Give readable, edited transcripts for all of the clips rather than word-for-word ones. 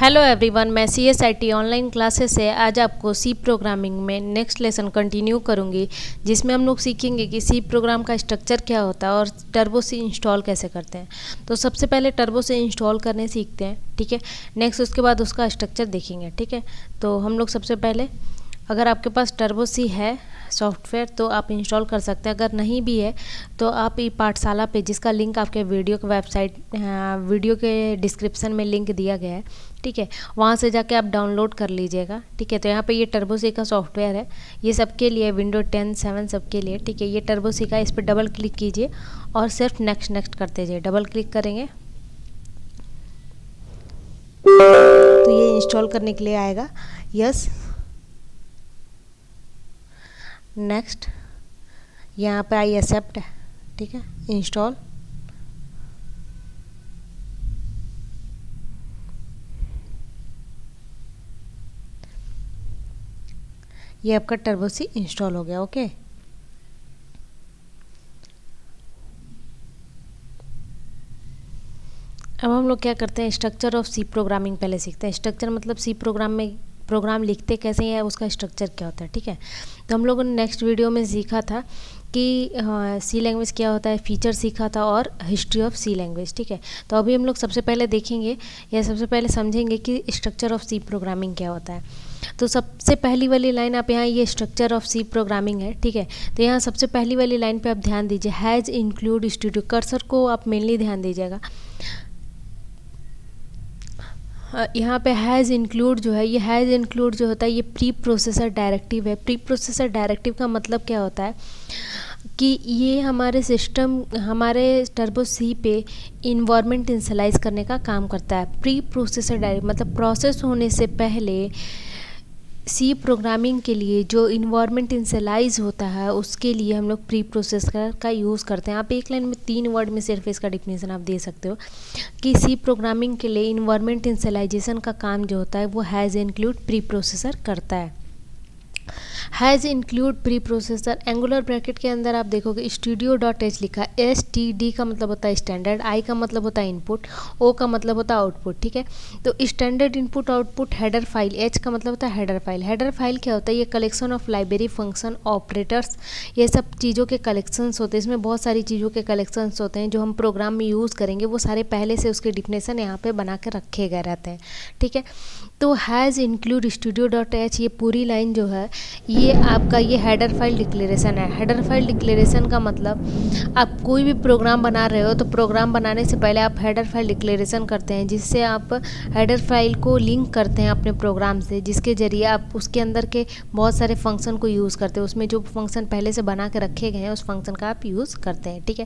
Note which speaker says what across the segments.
Speaker 1: Hello everyone, मैं CSIT online classes से आज आपको सी प्रोग्रामिंग में नेक्स्ट लेसन कंटिन्यू करूंगी, जिसमें हम लोग सीखेंगे कि सी प्रोग्राम का स्ट्रक्चर क्या होता है और टर्बो सी इंस्टॉल कैसे करते हैं। तो सबसे पहले टर्बो से इंस्टॉल करने सीखते हैं, ठीक है। नेक्स्ट उसके बाद उसका स्ट्रक्चर देखेंगे, ठीक है। तो हम लोग सबसे पहले, अगर आपके पास टर्बो सी है सॉफ्टवेयर तो आप इंस्टॉल कर सकते हैं। अगर नहीं भी है तो आप ई पाठशाला पे, जिसका लिंक आपके वीडियो के वीडियो के डिस्क्रिप्शन में लिंक दिया गया है, ठीक है, वहाँ से जाके आप डाउनलोड कर लीजिएगा, ठीक है। तो यहाँ पे ये टर्बो सी का सॉफ्टवेयर है, ये सबके लिए, विंडो 10, 7 सबके लिए, ठीक है। ये टर्बो सी का, इस पर डबल क्लिक कीजिए और सिर्फ नेक्स्ट नेक्स्ट करते जाइए। डबल क्लिक करेंगे तो ये इंस्टॉल करने के लिए आएगा, यस, नेक्स्ट, यहाँ पे आई एक्सेप्ट, ठीक है, इंस्टॉल। ये आपका टर्बो सी इंस्टॉल हो गया, ओके। अब हम लोग क्या करते हैं, स्ट्रक्चर ऑफ सी प्रोग्रामिंग पहले सीखते हैं। स्ट्रक्चर मतलब सी प्रोग्राम में प्रोग्राम लिखते कैसे हैं, उसका स्ट्रक्चर क्या होता है, ठीक है। तो हम लोगों ने नेक्स्ट वीडियो में सीखा था कि सी लैंग्वेज क्या होता है, फीचर सीखा था, और हिस्ट्री ऑफ सी लैंग्वेज, ठीक है। तो अभी हम लोग सबसे पहले देखेंगे या सबसे पहले समझेंगे कि स्ट्रक्चर ऑफ सी प्रोग्रामिंग क्या होता है। तो सबसे पहली वाली लाइन, आप यहाँ, ये स्ट्रक्चर ऑफ सी प्रोग्रामिंग है, ठीक है। तो यहाँ सबसे पहली वाली लाइन पे आप ध्यान दीजिए, हैज़ इंक्लूड स्टूडियो। कर्सर को आप मेनली ध्यान दीजिएगा। यहाँ पे हैज़ इंक्लूड जो है, ये हैज़ इंक्लूड जो होता है, ये प्री प्रोसेसर डायरेक्टिव है। प्री प्रोसेसर डायरेक्टिव का मतलब क्या होता है कि ये हमारे सिस्टम, हमारे टर्बो सी पे इन्वायरमेंट इनिशियलाइज करने का काम करता है। प्री प्रोसेसर डायरेक्ट मतलब प्रोसेस होने से पहले सी प्रोग्रामिंग के लिए जो इन्वायरमेंट इनिशियलाइज होता है, उसके लिए हम लोग प्री प्रोसेसर का यूज़ करते हैं। आप एक लाइन में 3 वर्ड में सिर्फ इसका डिफिनेशन आप दे सकते हो कि सी प्रोग्रामिंग के लिए इन्वायरमेंट इनिशियलाइजेशन का काम जो होता है वो हैज़ इंक्लूड प्री प्रोसेसर करता है। Has include pre processor, angular bracket के अंदर आप देखोगे studio.h लिखा है। STD का मतलब होता है स्टैंडर्ड, I का मतलब होता है इनपुट, O का मतलब होता है आउटपुट, ठीक है। तो standard input output header file, H का मतलब होता है हेडर फाइल। हेडर फाइल क्या होता है, ये collection of library, function, operators, ये सब चीज़ों के कलेक्शंस होते हैं। इसमें बहुत सारी चीज़ों के कलेक्शंस होते हैं जो हम प्रोग्राम में यूज़ करेंगे, वो सारे पहले से उसके डिफिनेशन यहाँ पे बना के रखे गए रहते हैं, ठीक है। तो हैज़ इंक्लूड studio.h, ये पूरी लाइन जो है, ये आपका ये हेडर फाइल डिक्लेरेशन है। हेडर फाइल डिक्लेरेशन का मतलब, आप कोई भी प्रोग्राम बना रहे हो तो प्रोग्राम बनाने से पहले आप हेडर फाइल डिक्लेरेशन करते हैं, जिससे आप हेडर फाइल को लिंक करते हैं अपने प्रोग्राम से, जिसके ज़रिए आप उसके अंदर के बहुत सारे फंक्शन को यूज़ करते हैं। उसमें जो फंक्शन पहले से बना के रखे गए हैं, उस फंक्शन का आप यूज़ करते हैं, ठीक है।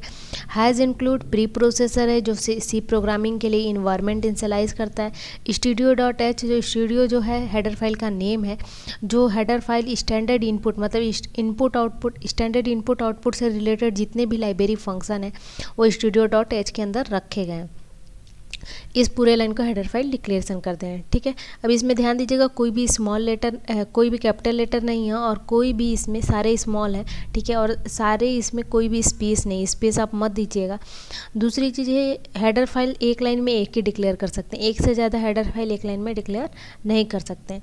Speaker 1: हैज़ इंक्लूड प्री प्रोसेसर है, जो सी प्रोग्रामिंग के लिए इन्वायरमेंट इनिशियलाइज करता है। studio.h, जो स्टूडियो जो है हेडर फाइल का नेम है। जो हेडर फाइल स्टैंडर्ड इनपुट मतलब input output, standard input output से रिलेटेड जितने भी लाइब्रेरी फंक्शन है वो studio.h के अंदर रखे गए हैं। इस पूरे लाइन को हेडर फाइल डिक्लेरेशन करते हैं, ठीक है। अब इसमें ध्यान दीजिएगा, कोई भी स्मॉल लेटर, कोई भी कैपिटल लेटर नहीं है, और कोई भी इसमें, सारे स्मॉल हैं, ठीक है, और सारे इसमें कोई भी स्पेस नहीं, स्पेस आप मत दीजिएगा। दूसरी चीज़ है, हेडर फाइल एक लाइन में एक ही डिक्लेयर कर सकते हैं, एक से ज़्यादा हेडर फाइल एक लाइन में डिक्लेयर नहीं कर सकते हैं।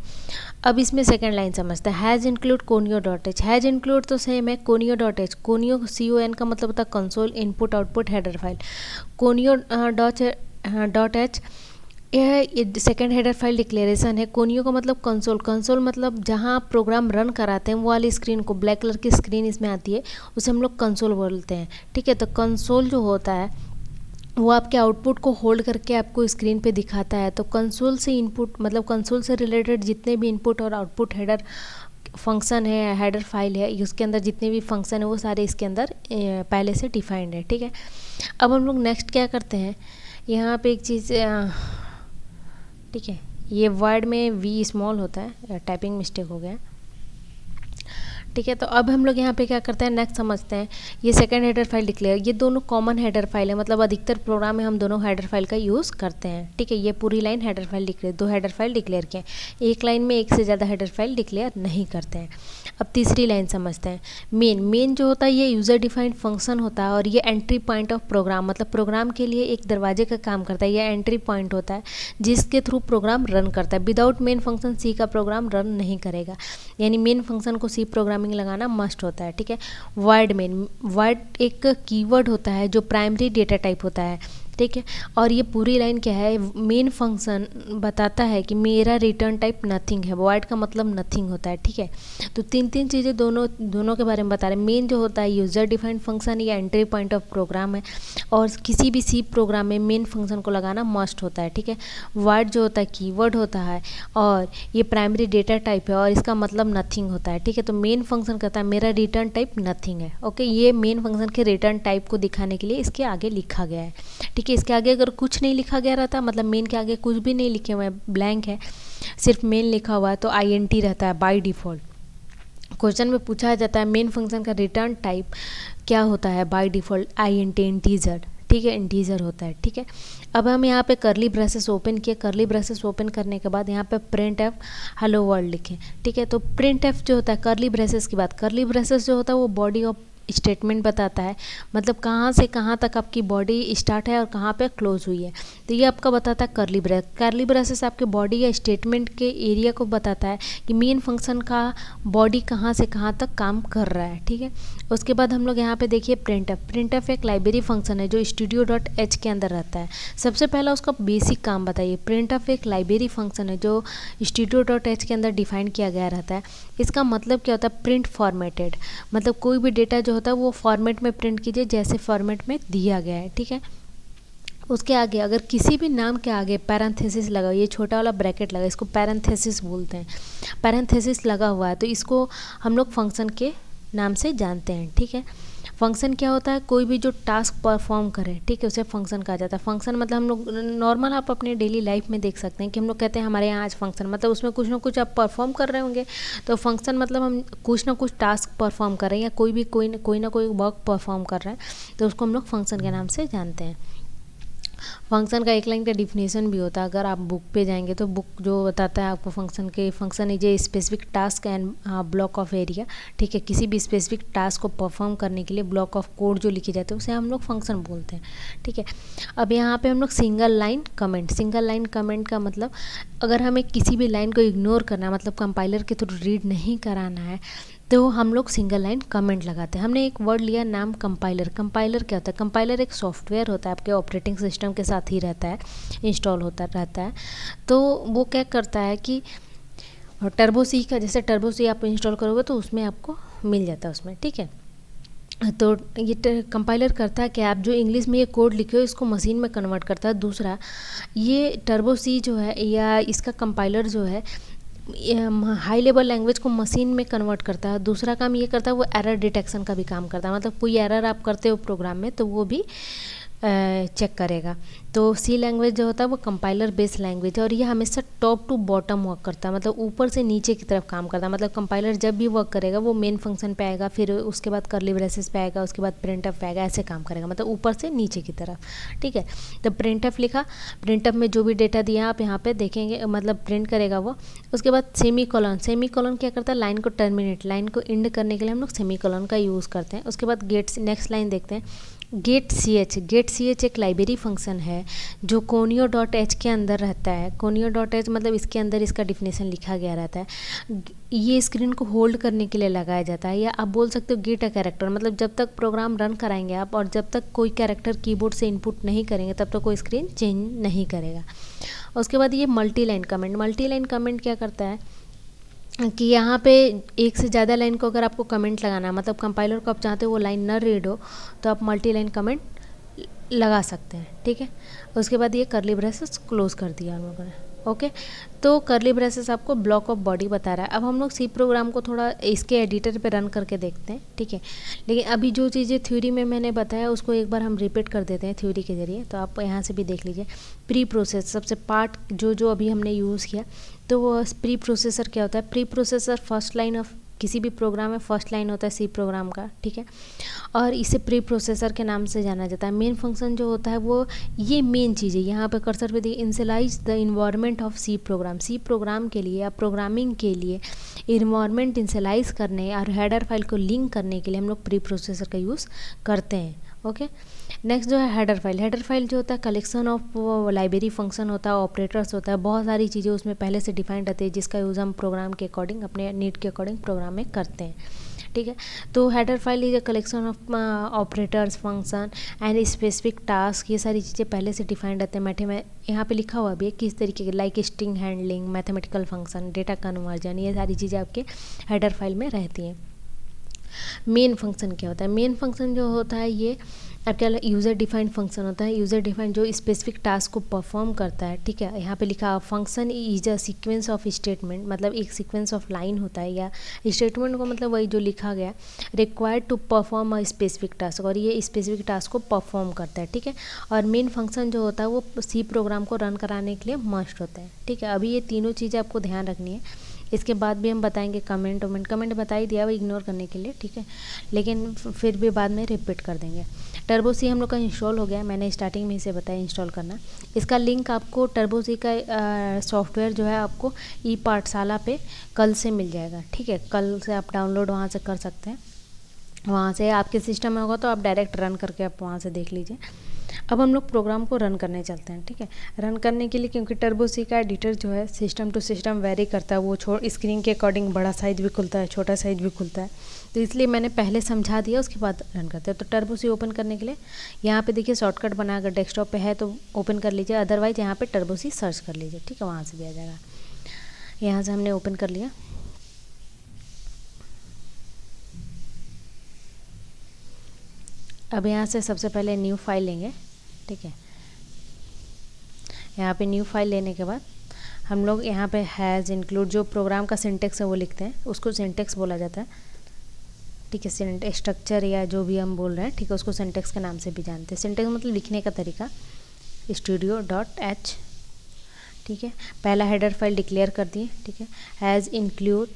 Speaker 1: अब इसमें सेकेंड लाइन समझते हैं, has include conio.h। Has include तो सेम है, conio.h, conio CON का मतलब होता है console, input output header file. conio.h यह सेकेंड हेडर फाइल डिक्लेरेशन है। कोनियो का मतलब कंसोल, कंसोल मतलब जहाँ आप प्रोग्राम रन कराते हैं वो वाली स्क्रीन को, ब्लैक कलर की स्क्रीन इसमें आती है, उसे हम लोग कंसोल बोलते हैं, ठीक है। तो कंसोल जो होता है वो आपके आउटपुट को होल्ड करके आपको स्क्रीन पे दिखाता है। तो कंसोल से इनपुट मतलब कंसोल से रिलेटेड जितने भी इनपुट और आउटपुट हेडर फंक्शन है, हेडर फाइल है, उसके अंदर जितने भी फंक्शन है वो सारे इसके अंदर पहले से डिफाइंड है, ठीक है। अब हम लोग नेक्स्ट क्या करते हैं, यहाँ पे एक चीज़, ठीक है, ये वर्ड में वी स्मॉल होता है, टाइपिंग मिस्टेक हो गया। ठीक है। तो अब हम लोग यहाँ पे क्या करते हैं, नेक्स्ट समझते हैं। ये सेकंड हेडर फाइल डिक्लेयर, ये दोनों कॉमन हेडर फाइल है, मतलब अधिकतर प्रोग्राम में हम दोनों हेडर फाइल का यूज़ करते हैं। ठीक है, ये पूरी line header file declare, 2 header file declare किए, एक लाइन में एक से ज़्यादा हेडर फाइल डिक्लेयर नहीं करते हैं। अब तीसरी लाइन समझते हैं। मेन जो होता है ये यूज़र डिफाइंड फंक्शन होता है और ये एंट्री पॉइंट ऑफ प्रोग्राम, मतलब प्रोग्राम के लिए एक दरवाजे का काम करता है। ये एंट्री पॉइंट होता है जिसके थ्रू प्रोग्राम रन करता है। विदाउट मेन फंक्शन सी का प्रोग्राम रन नहीं करेगा, यानी मेन फंक्शन को सी प्रोग्रामिंग लगाना मस्ट होता है। ठीक है, वर्ड मेन, वर्ड एक कीवर्ड होता है जो प्राइमरी डेटा टाइप होता है। ठीक है, और ये पूरी लाइन क्या है, मेन फंक्शन बताता है कि मेरा रिटर्न टाइप नथिंग है। वॉइड का मतलब नथिंग होता है। ठीक है, तो तीन चीज़ें दोनों के बारे में बता रहे हैं। मेन जो होता है यूज़र डिफाइंड फंक्शन, ये एंट्री पॉइंट ऑफ प्रोग्राम है और किसी भी सी प्रोग्राम में मेन फंक्शन को लगाना मस्ट होता है। ठीक है, वर्ड जो होता है कीवर्ड होता है और ये प्राइमरी डेटा टाइप है और इसका मतलब नथिंग होता है। ठीक है, तो मेन फंक्शन कहता है मेरा रिटर्न टाइप नथिंग है। ओके, ये मेन फंक्शन के रिटर्न टाइप को दिखाने के लिए इसके आगे लिखा गया है। ठीक है, इसके आगे अगर कुछ नहीं लिखा गया रहता, मतलब मेन के आगे कुछ भी नहीं लिखे हुए हैं, ब्लैंक है, सिर्फ मेन लिखा हुआ है, तो INT रहता है बाय डिफ़ॉल्ट। क्वेश्चन में पूछा जाता है मेन फंक्शन का रिटर्न टाइप क्या होता है, बाय डिफ़ॉल्ट INT, इंटीजर। ठीक है, इंटीजर होता है। ठीक है, अब हम यहाँ पे करली ब्रेसेस ओपन किए, करली ब्रेसेस ओपन करने के बाद यहाँ पे प्रिंट एफ हेलो वर्ल्ड लिखें। ठीक है, तो प्रिंट एफ जो होता है करली ब्रेसेस की बात, करली ब्रेसेस जो होता है वो बॉडी ऑफ स्टेटमेंट बताता है, मतलब कहाँ से कहाँ तक आपकी बॉडी स्टार्ट है और कहाँ पे क्लोज हुई है, तो ये आपका बताता है करली ब्रेस। करली ब्रेसेस आपके बॉडी या स्टेटमेंट के एरिया को बताता है कि मेन फंक्शन का बॉडी कहाँ से कहाँ तक काम कर रहा है। ठीक है, उसके बाद हम लोग यहाँ पे देखिए प्रिंटफ एक लाइब्रेरी फंक्शन है जो studio.h के अंदर रहता है। सबसे पहला उसका बेसिक काम बताइए। प्रिंटफ एक लाइब्रेरी फंक्शन है जो studio.h के अंदर डिफाइन किया गया रहता है। इसका मतलब क्या होता है, प्रिंट फॉर्मेटेड, मतलब कोई भी डेटा जो होता है वो फॉर्मेट में प्रिंट कीजिए जैसे फॉर्मेट में दिया गया है। ठीक है, उसके आगे अगर किसी भी नाम के आगे पैरेंथेसिस लगा, ये छोटा वाला ब्रैकेट लगा, इसको पैरेंथेसिस बोलते हैं। पैरेंथेसिस लगा हुआ है तो इसको हम लोग फंक्शन के नाम से जानते हैं। ठीक है, फंक्शन क्या होता है, कोई भी जो टास्क परफॉर्म करे, ठीक है, उसे फंक्शन कहा जाता है। फंक्शन मतलब हम लोग नॉर्मल आप अपने डेली लाइफ में देख सकते हैं कि हम लोग कहते हैं हमारे यहाँ आज फंक्शन, मतलब उसमें कुछ ना कुछ आप परफॉर्म कर रहे होंगे, तो फंक्शन मतलब हम कुछ ना कुछ टास्क परफॉर्म कर रहे हैं या कोई ना कोई वर्क परफॉर्म कर रहे हैं, तो उसको हम लोग फंक्शन के नाम से जानते हैं। फंक्शन का एक लाइन का डिफिनेशन भी होता है, अगर आप बुक पे जाएंगे तो बुक जो बताता है आपको function is a specific task and block of area. ठीक है, किसी भी स्पेसिफिक टास्क को परफॉर्म करने के लिए ब्लॉक ऑफ कोड जो लिखे जाते हैं उसे हम लोग फंक्शन बोलते हैं। ठीक है, अब यहाँ पे हम लोग सिंगल लाइन कमेंट का मतलब अगर हमें किसी भी लाइन को इग्नोर करना है, मतलब कंपाइलर के थ्रू रीड नहीं कराना है, तो हम लोग सिंगल लाइन कमेंट लगाते हैं। हमने एक वर्ड लिया नाम कंपाइलर। कंपाइलर क्या होता है, कंपाइलर एक सॉफ्टवेयर होता है, आपके ऑपरेटिंग सिस्टम के साथ ही रहता है, इंस्टॉल होता रहता है। तो वो क्या करता है कि टर्बो सी का, जैसे टर्बो सी आप इंस्टॉल करोगे तो उसमें आपको मिल जाता है उसमें। ठीक है, तो ये कंपाइलर करता है कि आप जो इंग्लिश में ये कोड लिखे हो इसको मशीन में कन्वर्ट करता है। दूसरा, ये टर्बो सी जो है या इसका कंपाइलर जो है हाई लेवल लैंग्वेज को मशीन में कन्वर्ट करता है। दूसरा काम ये करता है वो एरर डिटेक्शन का भी काम करता है, मतलब कोई एरर आप करते हो प्रोग्राम में तो वो भी चेक करेगा। तो सी लैंग्वेज जो होता है वो कंपाइलर बेस्ड लैंग्वेज है और ये हमेशा टॉप टू बॉटम वर्क करता है, मतलब ऊपर से नीचे की तरफ काम करता है। मतलब कंपाइलर जब भी वर्क करेगा वो मेन फंक्शन पे आएगा, फिर उसके बाद करली ब्रेसेस पे आएगा, उसके बाद प्रिंटफ पे आएगा, ऐसे काम करेगा, मतलब ऊपर से नीचे की तरफ। ठीक है, तो प्रिंटफ लिखा, प्रिंटफ में जो भी डेटा दिया आप यहाँ पे देखेंगे, मतलब प्रिंट करेगा वो। उसके बाद सेमी कॉलन क्या करता है, लाइन को टर्मिनेट, लाइन को एंड करने के लिए हम लोग सेमी कॉलन का यूज़ करते हैं। उसके बाद गेट, नेक्स्ट लाइन देखते हैं, गेट सी एच एक लाइब्रेरी फंक्शन है जो conio.h के अंदर रहता है। conio.h मतलब इसके अंदर इसका डिफिनेशन लिखा गया रहता है। ये स्क्रीन को होल्ड करने के लिए लगाया जाता है, या आप बोल सकते हो गेट अ कैरेक्टर, मतलब जब तक प्रोग्राम रन कराएंगे आप और जब तक कोई कैरेक्टर कीबोर्ड से इनपुट नहीं करेंगे तब तक कोई स्क्रीन चेंज नहीं करेगा। उसके बाद ये मल्टी लाइन कमेंट क्या करता है कि यहाँ पे एक से ज़्यादा लाइन को अगर आपको कमेंट लगाना है, मतलब कंपाइलर को आप चाहते हो वो लाइन ना रीड हो, तो आप मल्टी लाइन कमेंट लगा सकते हैं। ठीक है, उसके बाद ये करली ब्रेसेस क्लोज कर दिया हम लोगों ने। ओके, तो करली ब्रेसेस आपको ब्लॉक ऑफ बॉडी बता रहा है। अब हम लोग सी प्रोग्राम को थोड़ा इसके एडिटर पे रन करके देखते हैं। ठीक है, लेकिन अभी जो चीज़ें थ्योरी में मैंने बताया उसको एक बार हम रिपीट कर देते हैं थ्योरी के जरिए, तो आप यहाँ से भी देख लीजिए। प्री प्रोसेस सबसे पार्ट जो अभी हमने यूज़ किया, तो वो प्री प्रोसेसर क्या होता है, pre processor first line of किसी भी प्रोग्राम में फर्स्ट लाइन होता है सी प्रोग्राम का, ठीक है। और इसे प्री प्रोसेसर के नाम से जाना जाता है। मेन फंक्शन जो होता है वो ये मेन चीज़ है, यहाँ पे कर्सर पे देखिए, initialise the environment of C program. C program के लिए या प्रोग्रामिंग के लिए इन्वायरमेंट इनिशियलाइज करने और हेडर फाइल को लिंक करने के लिए हम लोग प्री प्रोसेसर का यूज़ करते हैं। ओके, नेक्स्ट जो है हेडर फाइल। हेडर फाइल जो होता है कलेक्शन ऑफ लाइब्रेरी फंक्शन होता है, ऑपरेटर्स होता है, बहुत सारी चीज़ें उसमें पहले से डिफाइंड रहती है जिसका यूज़ हम प्रोग्राम के अकॉर्डिंग अपने नीड के अकॉर्डिंग प्रोग्राम में करते हैं, ठीक है। तो header file is a collection of operators function and specific task, ये सारी चीज़ें पहले से डिफाइंड रहते हैं। में यहाँ पे लिखा हुआ भी है किस तरीके के, like string handling, mathematical function, data conversion, ये सारी चीज़ें आपके हेडर फाइल में रहती हैं। मेन फंक्शन क्या होता है? मेन फंक्शन जो होता है ये आपका यूज़र डिफाइंड फंक्शन होता है। यूज़र डिफाइंड जो स्पेसिफिक टास्क को परफॉर्म करता है, ठीक है। यहाँ पे लिखा function is a sequence of statement, मतलब एक सीक्वेंस ऑफ लाइन होता है, या स्टेटमेंट को मतलब वही जो लिखा गया, required to perform a specific task, और ये स्पेसिफिक टास्क को परफॉर्म करता है, ठीक है। और मेन फंक्शन जो होता है वो सी प्रोग्राम को रन कराने के लिए मस्ट होता है, ठीक है। अभी ये तीनों चीज़ें आपको ध्यान रखनी है। इसके बाद भी हम बताएंगे कमेंट बता ही दिया वो इग्नोर करने के लिए, ठीक है, लेकिन फिर भी बाद में रिपीट कर देंगे। टर्बो सी हम लोग का इंस्टॉल हो गया, मैंने स्टार्टिंग में इसे बताया इंस्टॉल करना। इसका लिंक आपको टर्बो सी का सॉफ्टवेयर जो है आपको ई पाठशाला पे कल से मिल जाएगा, ठीक है। कल से आप डाउनलोड वहाँ से कर सकते हैं, वहाँ से आपके सिस्टम में होगा तो आप डायरेक्ट रन करके आप वहाँ से देख लीजिए। अब हम लोग प्रोग्राम को रन करने चलते हैं, ठीक है। रन करने के लिए, क्योंकि टर्बो सी का एडिटर जो है सिस्टम टू सिस्टम वेरी करता है, वो स्क्रीन के अकॉर्डिंग बड़ा साइज़ भी खुलता है, छोटा साइज़ भी खुलता है, तो इसलिए मैंने पहले समझा दिया, उसके बाद रन करते हैं। तो टर्बो सी ओपन करने के लिए यहाँ पे देखिए शॉर्टकट बना, अगर डेस्कटॉप पे है तो ओपन कर लीजिए, अदरवाइज यहाँ पे टर्बो सी सर्च कर लीजिए, ठीक है, वहाँ से भी आ जाएगा। यहाँ से हमने ओपन कर लिया। अब यहाँ से सबसे पहले न्यू फाइल लेंगे, ठीक है। यहाँ पे न्यू फाइल लेने के बाद हम लोग यहाँ पे हैज़ इंक्लूड, जो प्रोग्राम का सिंटेक्स है वो लिखते हैं, उसको सिंटेक्स बोला जाता है, ठीक है। स्ट्रक्चर या जो भी हम बोल रहे हैं, ठीक है, उसको सिंटेक्स के नाम से भी जानते हैं। सिंटेक्स मतलब लिखने का तरीका, studio.h, ठीक है। पहला हेडर फाइल डिक्लेयर कर दिए, ठीक है। हैज़ इंक्लूड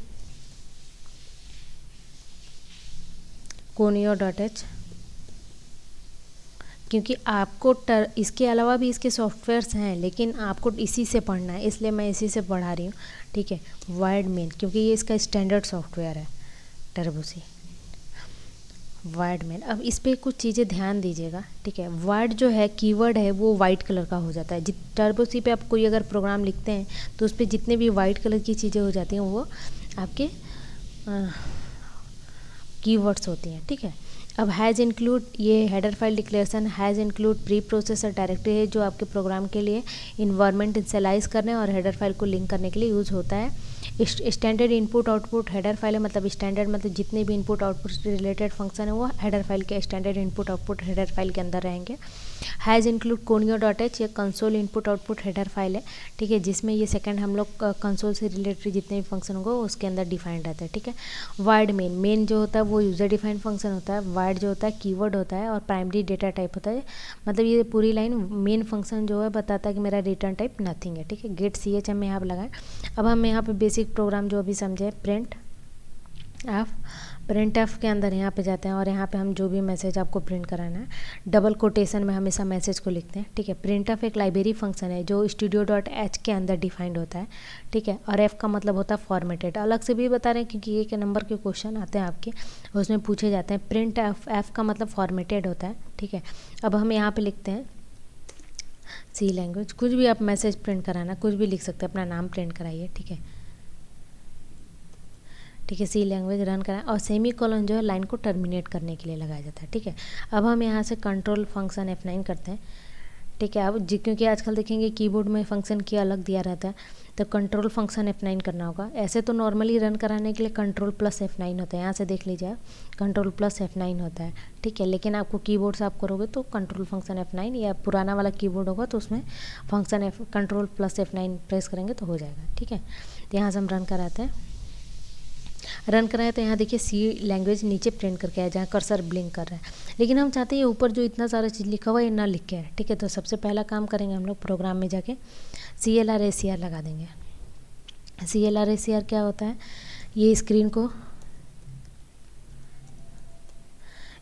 Speaker 1: conio.h, क्योंकि आपको इसके अलावा भी इसके सॉफ्टवेयर्स हैं, लेकिन आपको इसी से पढ़ना है, इसलिए मैं इसी से पढ़ा रही हूँ, ठीक है। वाइड मेन, क्योंकि ये इसका स्टैंडर्ड सॉफ्टवेयर है टर्बो सी वाइड मेन। अब इस पर कुछ चीज़ें ध्यान दीजिएगा, ठीक है। वाइड जो है कीवर्ड है वो वाइट कलर का हो जाता है। टर्बो सी पे आप कोई अगर प्रोग्राम लिखते हैं तो उस पर जितने भी वाइट कलर की चीज़ें हो जाती हैं वो आपके कीवर्ड्स होती हैं, ठीक है। अब हैज़ इंक्लूड, ये header file declaration has include pre processor directory है, जो आपके प्रोग्राम के लिए इन्वायरमेंट इनिशियलाइज करने और हेडर फाइल को लिंक करने के लिए यूज़ होता है। Standard input output header file है, मतलब स्टैंडर्ड मतलब जितने भी इनपुट आउटपुट से रिलेटेड फंक्शन है वो हेडर फाइल के standard input output header file के अंदर रहेंगे। हैज़ इंक्लूड conio.h, ये console input output header file है, ठीक है, जिसमें ये सेकंड हम लोग कंसोल से रिलेटेड जितने भी फंक्शन होगा उसके अंदर डिफाइंड रहता है, ठीक है। वाइड मेन जो होता है वो यूज़र डिफाइंड फंक्शन होता है, वाइड जो होता है कीवर्ड होता है, और प्राइमरी डेटा टाइप होता है, मतलब ये पूरी लाइन मेन फंक्शन जो है बताता है कि मेरा रिटर्न टाइप नथिंग है, ठीक है। गेट ch हम यहाँ पर लगाएं। अब हम यहाँ पे बेसिक प्रोग्राम जो अभी समझे, प्रिंट एफ के अंदर यहाँ पे जाते हैं, और यहाँ पे हम जो भी मैसेज आपको प्रिंट कराना है डबल कोटेशन में हमेशा मैसेज को लिखते हैं, ठीक है। प्रिंट एफ एक लाइब्रेरी फंक्शन है जो studio.h के अंदर डिफाइंड होता है, ठीक है। और एफ का मतलब होता है फॉर्मेटेड, अलग से भी बता रहे हैं क्योंकि एक नंबर के क्वेश्चन आते हैं आपके, उसमें पूछे जाते हैं। प्रिंट एफ का मतलब फॉर्मेटेड होता है, ठीक है। अब हम यहाँ पर लिखते हैं सी लैंग्वेज, कुछ भी आप मैसेज प्रिंट कराना कुछ भी लिख सकते हैं, अपना नाम प्रिंट कराइए, ठीक है, ठीक है। सी लैंग्वेज रन कराएं, और सेमी कॉलन जो है लाइन को टर्मिनेट करने के लिए लगाया जाता है, ठीक है। अब हम यहाँ से कंट्रोल फंक्शन F9 करते हैं, ठीक है। अब क्योंकि आजकल देखेंगे कीबोर्ड में फंक्शन की अलग दिया रहता है, तो कंट्रोल फंक्शन F9 करना होगा। ऐसे तो नॉर्मली रन कराने के लिए कंट्रोल प्लस F9 होता है, यहाँ से देख लीजिए कंट्रोल प्लस F9 होता है, ठीक है। लेकिन आपको कीबोर्ड से आप करोगे तो कंट्रोल फंक्शन F9, या पुराना वाला कीबोर्ड होगा तो उसमें function control plus F9 press करेंगे तो हो जाएगा, ठीक है। तो यहाँ से हम रन कराते हैं। रन कराए तो यहाँ देखिए सी लैंग्वेज नीचे प्रिंट करके आया जहाँ कर्सर ब्लिंक कर रहा है, लेकिन हम चाहते हैं ये ऊपर जो इतना सारा चीज़ लिखा हुआ है ये ना लिख के है, ठीक है। तो सबसे पहला काम करेंगे हम लोग प्रोग्राम में जाके CLR ACR लगा देंगे। CLR ACR क्या होता है, ये स्क्रीन को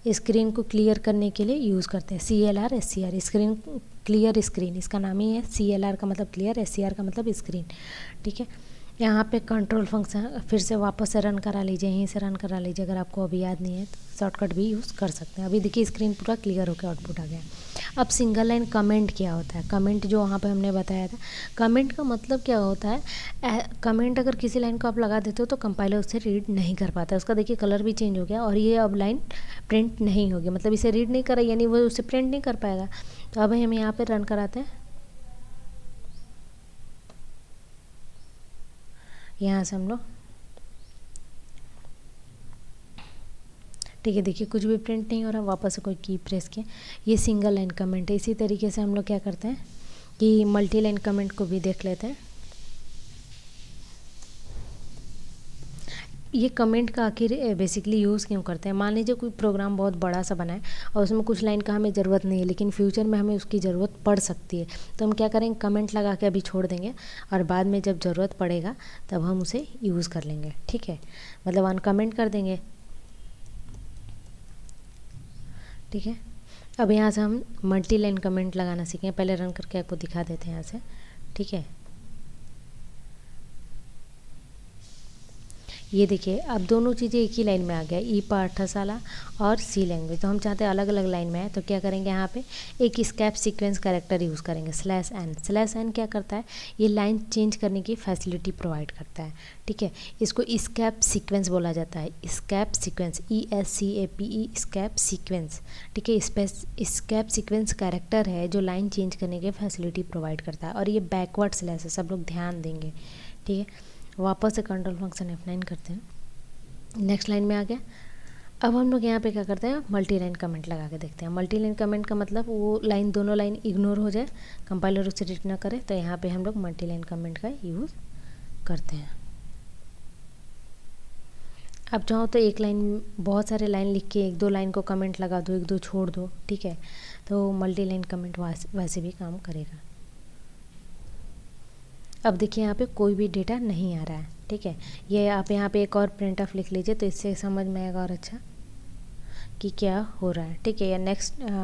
Speaker 1: स्क्रीन को क्लियर करने के लिए यूज़ करते हैं। CLR SCR, screen clear screen, इसका नाम ही है। CLR का मतलब क्लियर, SCR का मतलब स्क्रीन, ठीक है। यहाँ पे कंट्रोल फंक्शन फिर से वापस से रन करा लीजिए, यहीं से रन करा लीजिए। अगर आपको अभी याद नहीं है तो शॉर्टकट भी यूज़ कर सकते हैं। अभी देखिए स्क्रीन पूरा क्लियर होकर आउटपुट आ गया। अब सिंगल लाइन कमेंट क्या होता है? कमेंट जो वहाँ पे हमने बताया था, कमेंट का मतलब क्या होता है? कमेंट अगर किसी लाइन को आप लगा देते हो तो कंपाइलर उसे रीड नहीं कर पाता। उसका देखिए कलर भी चेंज हो गया और ये अब लाइन प्रिंट नहीं होगी, मतलब इसे रीड नहीं कर रहा, यानी वो उसे प्रिंट नहीं कर पाएगा। तो अब हम यहाँ पर रन कराते हैं। यहाँ से हम लोग, ठीक है, देखिए कुछ भी प्रिंट नहीं हो रहा। वापस से कोई की प्रेस किया, ये सिंगल लाइन कमेंट है। इसी तरीके से हम लोग क्या करते हैं कि मल्टी लाइन कमेंट को भी देख लेते हैं। ये कमेंट का आखिर बेसिकली यूज़ क्यों करते हैं? मान लीजिए कोई प्रोग्राम बहुत बड़ा सा बना है और उसमें कुछ लाइन का हमें ज़रूरत नहीं है, लेकिन फ्यूचर में हमें उसकी ज़रूरत पड़ सकती है। तो हम क्या करेंगे, कमेंट लगा के अभी छोड़ देंगे और बाद में जब ज़रूरत पड़ेगा तब हम उसे यूज़ कर लेंगे, ठीक है। मतलब अनकमेंट कर देंगे, ठीक है। अब यहाँ से हम मल्टी लाइन कमेंट लगाना सीखें। पहले रन करके आपको दिखा देते हैं यहाँ से, ठीक है। ये देखिए अब दोनों चीज़ें एक ही लाइन में आ गया, ई पाठशाला और सी लैंग्वेज। तो हम चाहते हैं अलग अलग लाइन में है, तो क्या करेंगे, यहाँ पे एक स्कैप सीक्वेंस कैरेक्टर यूज़ करेंगे, /n। /n क्या करता है, ये लाइन चेंज करने की फैसिलिटी प्रोवाइड करता है, ठीक है। इसको स्कैप सीक्वेंस बोला जाता है, स्कैप सीक्वेंस, ESCAPE, स्कैप सीक्वेंस, ठीक है। स्कैप सीक्वेंस कैरेक्टर है जो लाइन चेंज करने की फैसिलिटी प्रोवाइड करता है और ये बैकवर्ड स्लैश है, सब लोग ध्यान देंगे, ठीक है। वापस से कंट्रोल फंक्शन F9 करते हैं। नेक्स्ट लाइन में आ गया। अब हम लोग यहाँ पे क्या करते हैं, मल्टी लाइन कमेंट लगा के देखते हैं। मल्टी लाइन कमेंट का मतलब वो लाइन, दोनों लाइन इग्नोर हो जाए, कंपाइलर उसे रीड ना करे, तो यहाँ पे हम लोग मल्टी लाइन कमेंट का यूज़ करते हैं। अब चाहो तो एक लाइन, बहुत सारे लाइन लिख के एक दो लाइन को कमेंट लगा दो, एक दो छोड़ दो, ठीक है। तो मल्टी लाइन कमेंट वैसे भी काम करेगा। अब देखिए यहाँ पे कोई भी डेटा नहीं आ रहा है, ठीक है। ये आप यहाँ पे एक और प्रिंट ऑफ लिख लीजिए तो इससे समझ में आएगा और अच्छा कि क्या हो रहा है, ठीक है। या नेक्स्ट